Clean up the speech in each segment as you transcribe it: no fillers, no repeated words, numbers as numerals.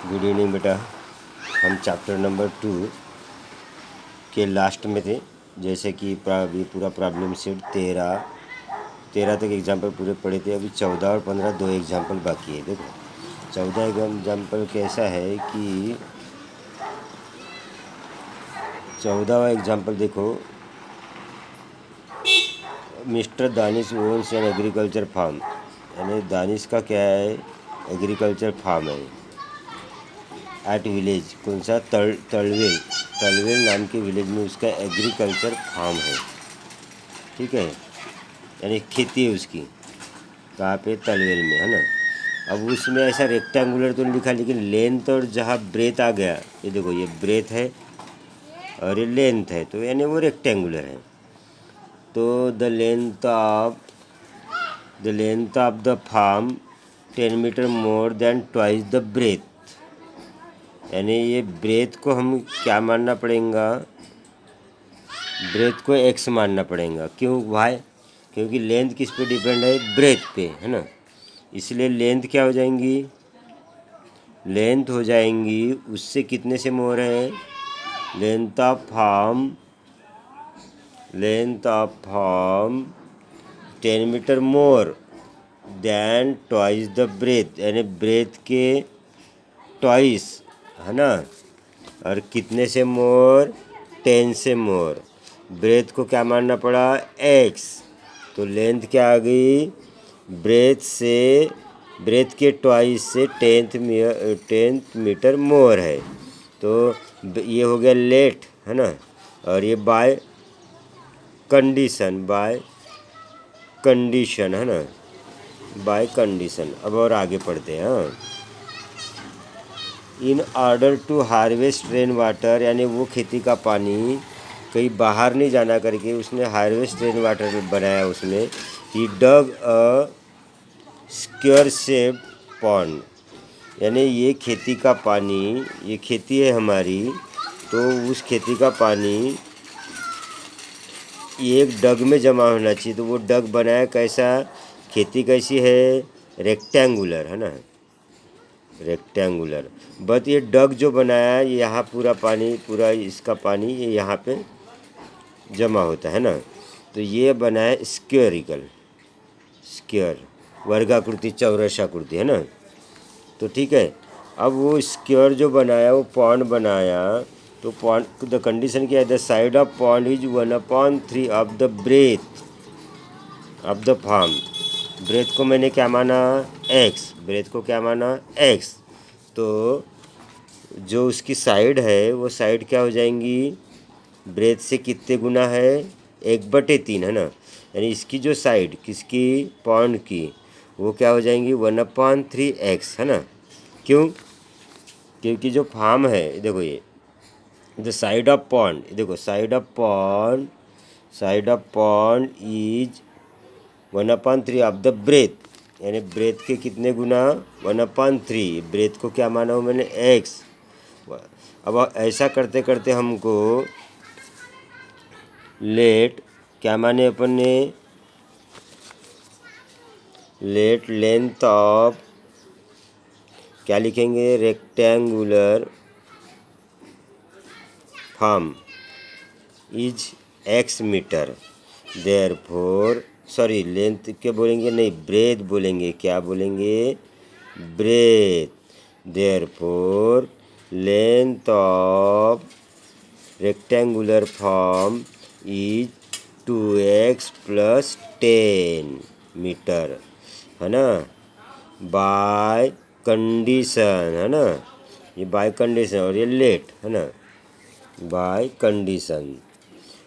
Good evening बेटा। हम chapter number 2 के लास्ट में थे। जैसे कि अभी पूरा प्रॉब्लम सेट 13 तक एग्जाम्पल पूरे पढ़े थे। अभी 14 और 15 दो एग्जाम्पल बाकी है। देखो 14 एग्जाम्पल कैसा है कि 14वां एग्जाम्पल देखो, mister Danish owns an agriculture farm. यानी दानिश का क्या है, एग्रीकल्चर फार्म है एट विलेज। कौन सा, तलवेल नाम के विलेज में उसका एग्रीकल्चर फार्म है। ठीक है, यानी खेती है उसकी। कहाँ पे, तलवेल में, है ना। अब उसमें ऐसा रेक्टेंगुलर तो नहीं लिखा, लेकिन लेंथ और जहाँ ब्रेथ आ गया, ये देखो ये ब्रेथ है और ये लेंथ है, तो यानी वो रेक्टेंगुलर है। तो the length of the farm 10 metre more than twice the breadth. यानी ये ब्रेथ को हम क्या मानना पड़ेगा, ब्रेथ को x मानना पड़ेगा। क्यों, वाई? क्योंकि लेंथ किस पे डिपेंड है, ब्रेथ पे, है ना। इसलिए लेंथ क्या हो जाएंगी, लेंथ हो जाएंगी उससे कितने से मोर है, length of farm 10 metre more than twice the breadth. यानी ब्रेथ के ट्वाइस, है ना। और कितने से मोर, 10 से मोर। ब्रेथ को क्या मानना पड़ा, x। तो लेंथ क्या आ गई, ब्रेथ के ट्वाइस से 10 मीटर मोर है। तो ये हो गया लेट, है ना। और ये बाय कंडीशन, है ना, बाय कंडीशन। अब और आगे पढ़ते हैं। हाँ, in order to harvest rain water, यानी वो खेती का पानी कहीं बाहर नहीं जाना करके उसने हार्वेस्ट रेन वाटर बनाया। उसमें ही डग अ स्क्वायर शेप पॉन्ड। यानी ये खेती का पानी, ये खेती है हमारी, तो उस खेती का पानी एक डग में जमा होना चाहिए। तो वो डग बनाया कैसा, खेती कैसी है, रेक्टेंगुलर, है ना, रेक्टेंगुलर। बट ये डग जो बनाया है, यहाँ पूरा पानी, पूरा इसका पानी ये यहाँ पे जमा होता है ना। तो ये बना है स्क्वायर, वर्गाकृति, चौरसाकृति, है ना। तो ठीक है, अब वो स्क्वायर जो बनाया, वो पॉन्ड बनाया, तो पॉन्ड द कंडीशन क्या है, the side of pond is 1/3 of the breadth of the farm. Breadth को मैंने क्या माना, x। ब्रेथ को क्या माना, x। तो जो उसकी साइड है, वो साइड क्या हो जाएंगी, ब्रेथ से कितने गुना है, 1/3, है ना। यानी इसकी जो साइड, किसकी, पॉन्ड की, वो क्या हो जाएंगी, 1/3x, है ना। क्यों, क्योंकि जो फार्म है, देखो ये द साइड ऑफ पॉन्ड, देखो side of pond is 1/3 of the breadth. यानी ब्रेथ के कितने गुना, 1/3। ब्रेथ को क्या माना हो मैंने, x। अब ऐसा करते करते हमको लेट क्या माने अपन ने, लेट लेंथ ऑफ, क्या लिखेंगे, rectangular farm is x metre. Therefore, sorry length क्या बोलेंगे, नहीं ब्रेथ बोलेंगे। क्या बोलेंगे, breadth. Therefore length of rectangular form is 2x + 10 metre, है ना, बाय कंडीशन, है ना। ये बाय कंडीशन, और ये लेट, है ना, बाय कंडीशन।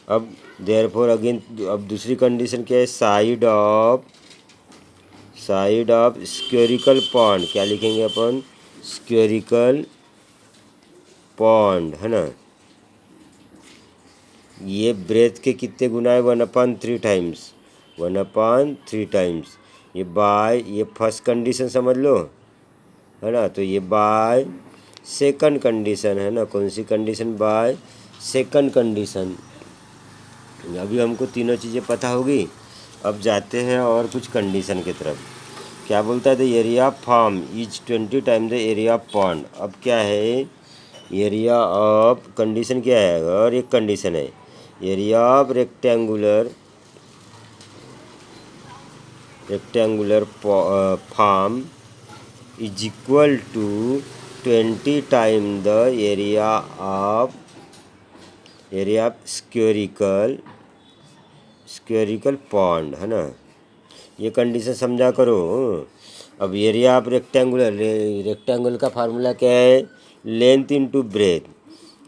अब देयरफॉर अगेन, अब दूसरी कंडीशन क्या है, साइड ऑफ स्क्वेरिकल पॉन्ड। क्या लिखेंगे अपन, स्क्वेरिकल पॉन्ड, है ना। ये ब्रेथ के कितने गुना है, 1/3 टाइम्स, 1/3 टाइम्स। ये बाय, ये फर्स्ट कंडीशन समझ लो, है ना। तो ये बाय सेकंड कंडीशन, है ना। कौन सी कंडीशन, बाय सेकंड कंडीशन। अभी हमको तीनों चीज़ें पता होगी। अब जाते हैं और कुछ कंडीशन की तरफ। क्या बोलता है, the area of farm is 20 time the area of pond. अब क्या है, एरिया ऑफ कंडीशन क्या है, और एक कंडीशन है, area of rectangular farm is equal to 20 time the area of squarical pond, है ना। ये कंडीशन समझा करो। अब एरिया ऑफ रेक्टेंगल का फार्मूला क्या है, लेंथ इनटू ब्रेथ,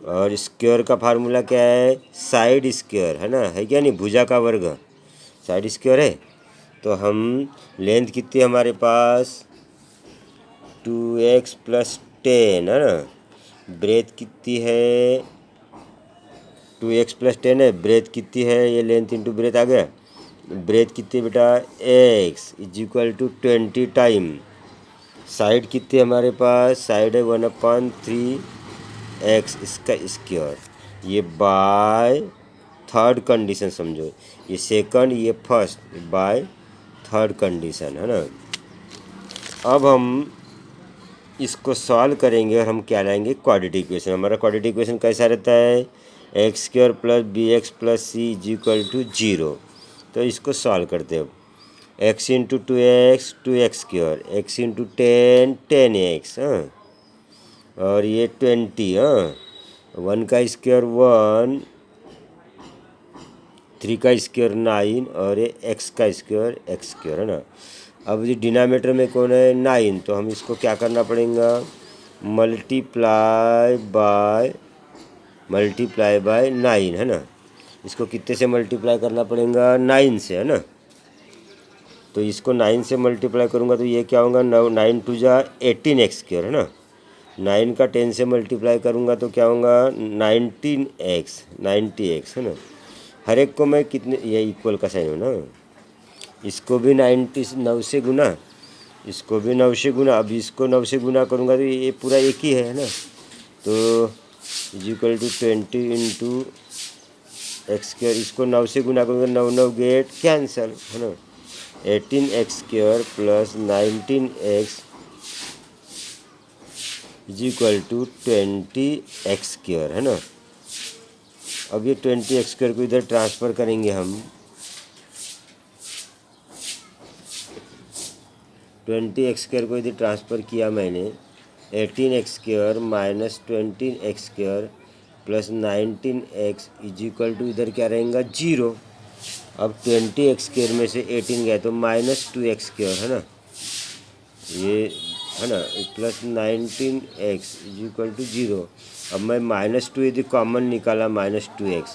और स्क्वायर का फार्मूला क्या है, साइड स्क्वायर, है ना, है क्या नहीं, भुजा का वर्ग साइड स्क्वायर है। तो हम लेंथ कितनी है हमारे पास, 2x + 10, है ना। ब्रेथ कितनी है, 2x + 10 है। ब्रेथ कितनी है, ये लेंथ इंटू ब्रेथ आ गया। ब्रेथ कितनी बेटा, x is equal to 20 time, side कितनी है हमारे पास, साइड है 1/3x इसका स्क्वायर। ये बाय थर्ड कंडीशन समझो, ये सेकंड, ये फर्स्ट, बाय थर्ड कंडीशन, है ना। अब हम इसको सॉल्व करेंगे और हम क्या लाएंगे, क्वाड्रेटिक इक्वेशन। हमारा क्वाड्रेटिक इक्वेशन कैसा रहता है, x² + bx + c is equal to 0। तो इसको सॉल्व करते हैं। अब x into 2x 2x², x into 10 10x, हाँ, और ये 20, हाँ, 1 का स्क्वायर 1, 3 का स्क्वायर 9, और ये x का स्क्वायर x², है ना। अब ये डिनोमिनेटर में कौन है, 9, तो हम इसको क्या करना पड़ेगा, मल्टीप्लाई बाय 9, है ना। इसको कितने से मल्टीप्लाई करना पड़ेगा, 9 से, है ना। तो इसको 9 से मल्टीप्लाई करूँगा तो ये क्या होगा, 9 2 जा 18x², है ना। 9 का 10 से मल्टीप्लाई करूँगा तो क्या होगा, 90x, है ना। हर एक को मैं कितने, ये इक्वल का साइन हो ना, इसको भी 9 से गुना, इसको भी 9 से गुना। अब इसको 9 से गुना करूँगा तो ये पूरा एक ही है ना। तो is equal to 20 into x², इसको 9 से गुना करूँगा, 9 9 गेट कैंसल, है ना। 18x² + 19x is equal to 20x², है ना। अब ये 20x² को इधर ट्रांसफ़र करेंगे हम, 20x² को इधर ट्रांसफ़र किया मैंने, 18x² - 20x² + 19x is equal to इधर क्या रहेगा, 0। अब 20x² में से 18 गया तो -2x², है ना, ये, है ना, + 19x इज इक्वल टू 0। अब मैं -2 यदि कॉमन निकाला, -2x,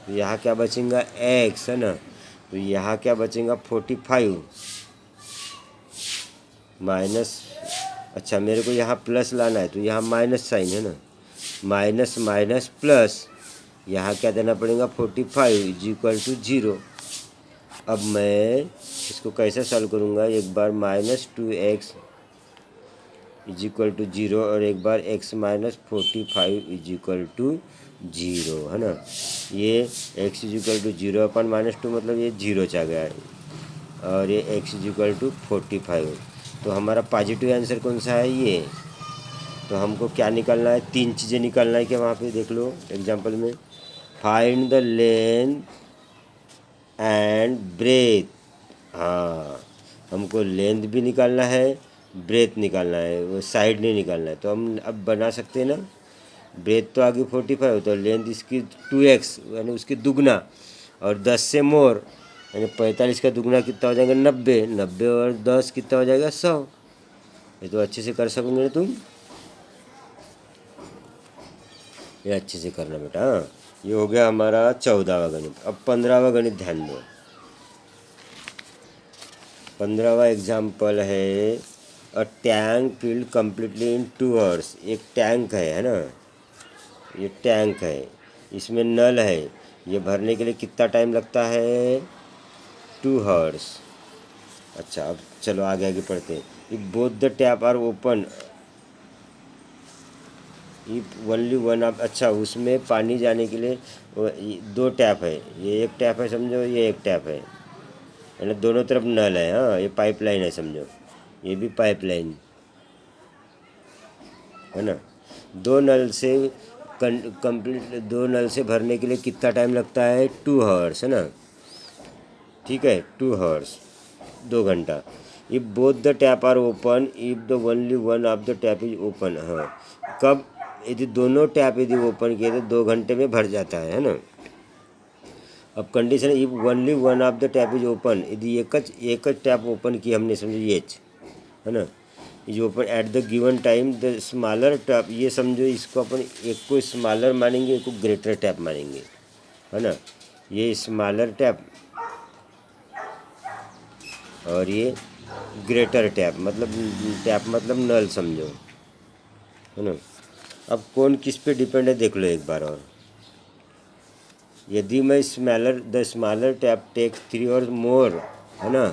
तो यहाँ क्या बचेगा, x, है ना। तो यहाँ क्या बचेगा, 45 माइनस, अच्छा मेरे को यहाँ प्लस लाना है तो यहाँ माइनस साइन, है ना, माइनस माइनस प्लस, यहाँ क्या देना पड़ेगा, 45 इज इक्वल टू 0। अब मैं इसको कैसे सॉल्व करूँगा, एक बार -2x इज इक्वल टू 0 और एक बार x - 45 इज इक्वल टू 0, है ना। ये x इज इक्वल टू 0 अपन -2 मतलब ये 0 आ गया है, और ये x इज इक्वल टू 45। तो हमारा पॉजिटिव आंसर कौन सा है, ये। तो हमको क्या निकालना है, 3 चीज़ें निकालना है, क्या वहाँ पे देख लो एग्जांपल में, find the length and breadth. हाँ, हमको लेंथ भी निकालना है, ब्रेथ निकालना है, वो साइड नहीं निकालना है। तो हम अब बना सकते हैं ना, ब्रेथ तो आगे 45, तो लेंथ इसकी 2x यानी उसकी दुगना, और 10 से मोर यानी 45 का दुगना कितना हो जाएगा, 90, 90 और 10 कितना हो जाएगा, 100। ये तो अच्छे से कर सकोगे ना तुम, ये अच्छे से करना बेटा। हाँ, ये हो गया हमारा 14वां गणित। अब 15वां गणित ध्यान दो। 15वां एग्जाम्पल है, a tank field completely in 2 hours. एक टैंक है ना, ये टैंक है, इसमें नल है, ये भरने के लिए कितना टाइम लगता है, 2 आवर्स। अच्छा अब चलो आगे आगे पढ़ते हैं। If both the tap are open, if only one of, अच्छा उसमें पानी जाने के लिए 2 टैप है, ये एक टैप है समझो, ये एक टैप है, है ना, दोनों तरफ नल है। हाँ, ये पाइपलाइन है समझो, ये भी पाइपलाइन है ना। दो नल से कंप्लीट, दो नल से भरने के लिए कितना टाइम लगता है? 2 आवर्स है ना, ठीक है, 2 आवर्स, 2 घंटा। If both the tap are open, if the only one of the tap is open. हाँ, कब? यदि दोनों टैप यदि ओपन किए तो 2 घंटे में भर जाता है ना। अब condition if only one of the tap is open, यदि एक टैप ओपन किया हमने, समझो ये है ना, is open at the given time the smaller tap, ये समझो इसको अपन एक को स्मॉलर मानेंगे, एक को ग्रेटर टैप मानेंगे, है ना। ये स्मॉलर टैप और ये ग्रेटर टैप, मतलब टैप मतलब नल समझो, है ना। अब कौन किस पे डिपेंड है देख लो एक बार और। यदि मैं द स्मॉलर टैप टेक 3 और मोर, है ना,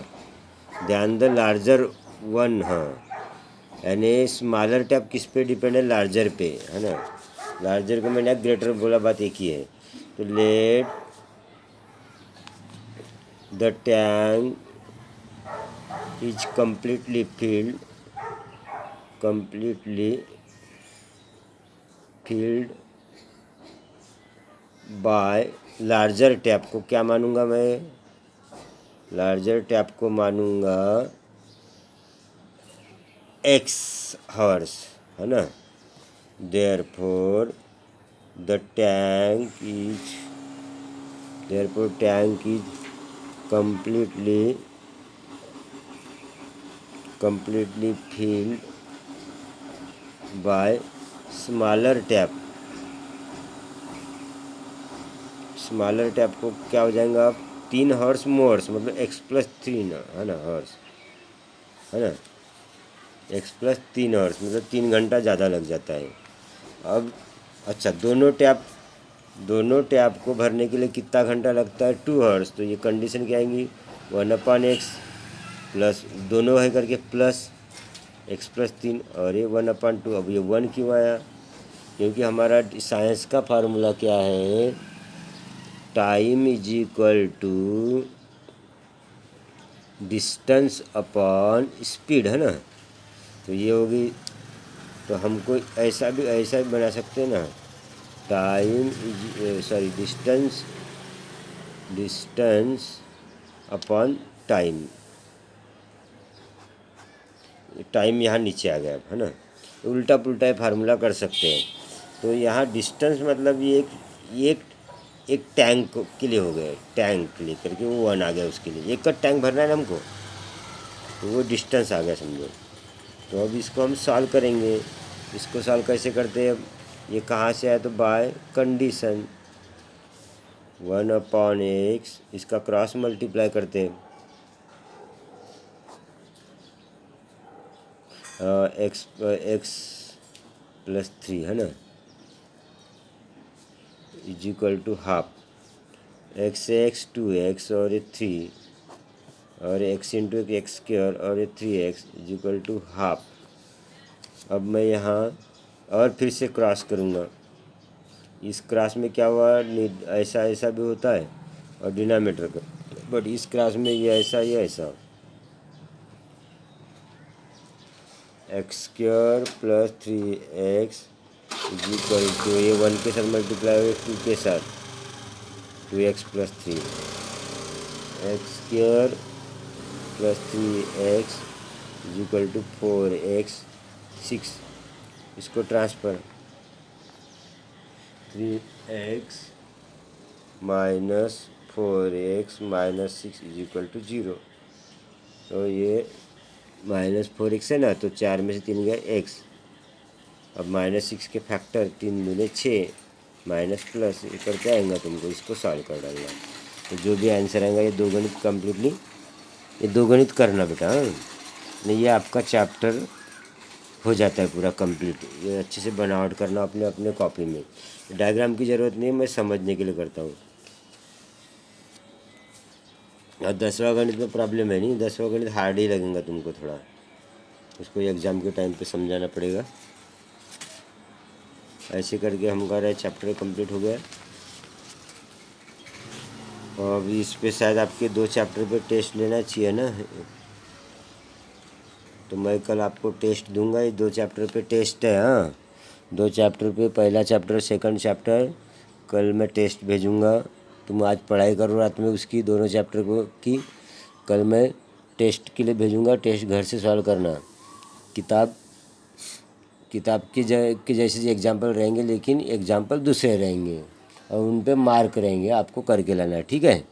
ध्यान द लार्जर वन। हाँ, यानी स्मॉलर टैप किस पे डिपेंड है? लार्जर पे, है ना। लार्जर को मैंने ग्रेटर बोला, बात एक ही है। तो let the tank is completely filled by larger tap को क्या मानूंगा मैं? लार्जर टैप को मानूंगा x हॉर्स, है ना। Therefore the tank is completely filled by smaller tap. Smaller tap को क्या हो जाएगा आप? 3 हॉर्स मोर्स, मतलब x+3 ना, है ना, हॉर्स, है ना। x+3 हॉर्स मतलब 3 घंटा ज़्यादा लग जाता है। अब अच्छा, दोनों टैप को भरने के लिए कितना घंटा लगता है? 2 आवर्स। तो ये कंडीशन क्या आएंगी? 1/x प्लस दोनों है करके प्लस x+3 और ये 1/2। अब ये 1 क्यों आया? क्योंकि हमारा साइंस का फार्मूला क्या है? Time is equal to distance upon speed, है ना। तो ये होगी, तो हमको ऐसा भी बना सकते हैं ना, time is sorry distance upon time. Time यहाँ नीचे आ गया, है ना। उल्टा पुल्टा फार्मूला कर सकते हैं। तो यहाँ डिस्टेंस मतलब ये एक टैंक के लिए हो गया, टैंक के लिए करके वो 1 आ गया, उसके लिए एक का टैंक भरना है ना हमको, तो वो डिस्टेंस आ गया समझो। तो अब इसको हम सॉल्व करेंगे। इसको सॉल्व कैसे करते हैं? अब ये कहाँ से आया? तो बाय कंडीशन 1/x, इसका क्रॉस मल्टीप्लाई करते हैं, x+3, है ना, is equal to half x 2x और ये 3 और x इंटू एक्स स्क्वायर और ये 3x is equal to half. अब मैं यहाँ और फिर से क्रॉस करूँगा। इस क्रॉस में क्या हुआ? ऐसा भी होता है और डिनोमिनेटर का, बट इस क्रॉस में ये ऐसा x² + 3x is equal to, ये 1 के साथ मल्टीप्लाई हुए 2 के साथ, 2x + 3, x² + 3x is equal to 4x 6। इसको transfer 3x - 4x - 6 is equal to 0। तो ये -4x है ना, तो 4 में से 3 गया x। अब -6 के फैक्टर 3 दूने 6 माइनस प्लस ये करके आएगा, तुमको इसको सॉल्व कर डालना। तो जो भी आंसर आएगा, ये 2 गणित कम्प्लीटली, ये 2 गणित करना बेटा। हाँ, नहीं ये आपका चैप्टर हो जाता है पूरा कंप्लीट। ये अच्छे से बनावट करना अपने अपने कॉपी में, डायग्राम की ज़रूरत नहीं है, मैं समझने के लिए करता हूँ। और 10वां गणित में प्रॉब्लम है नहीं, 10वां गणित हार्ड ही लगेगा तुमको थोड़ा, उसको एग्ज़ाम के टाइम पे समझाना पड़ेगा। ऐसे करके हमारा चैप्टर कंप्लीट हो गया। और अभी इस पे शायद आपके 2 चैप्टर पे टेस्ट लेना चाहिए ना, तो मैं कल आपको टेस्ट दूंगा। ये 2 चैप्टर पे टेस्ट है। हाँ, 2 चैप्टर पे, पहला चैप्टर सेकंड चैप्टर, कल मैं टेस्ट भेजूँगा। तुम आज पढ़ाई करो रात में उसकी, दोनों चैप्टर को की। कल मैं टेस्ट के लिए भेजूँगा, टेस्ट घर से सॉल्व करना। किताब किताब के जैसे एग्जाम्पल रहेंगे, लेकिन एग्जाम्पल दूसरे रहेंगे और उन पे मार्क रहेंगे, आपको करके लाना है, ठीक है।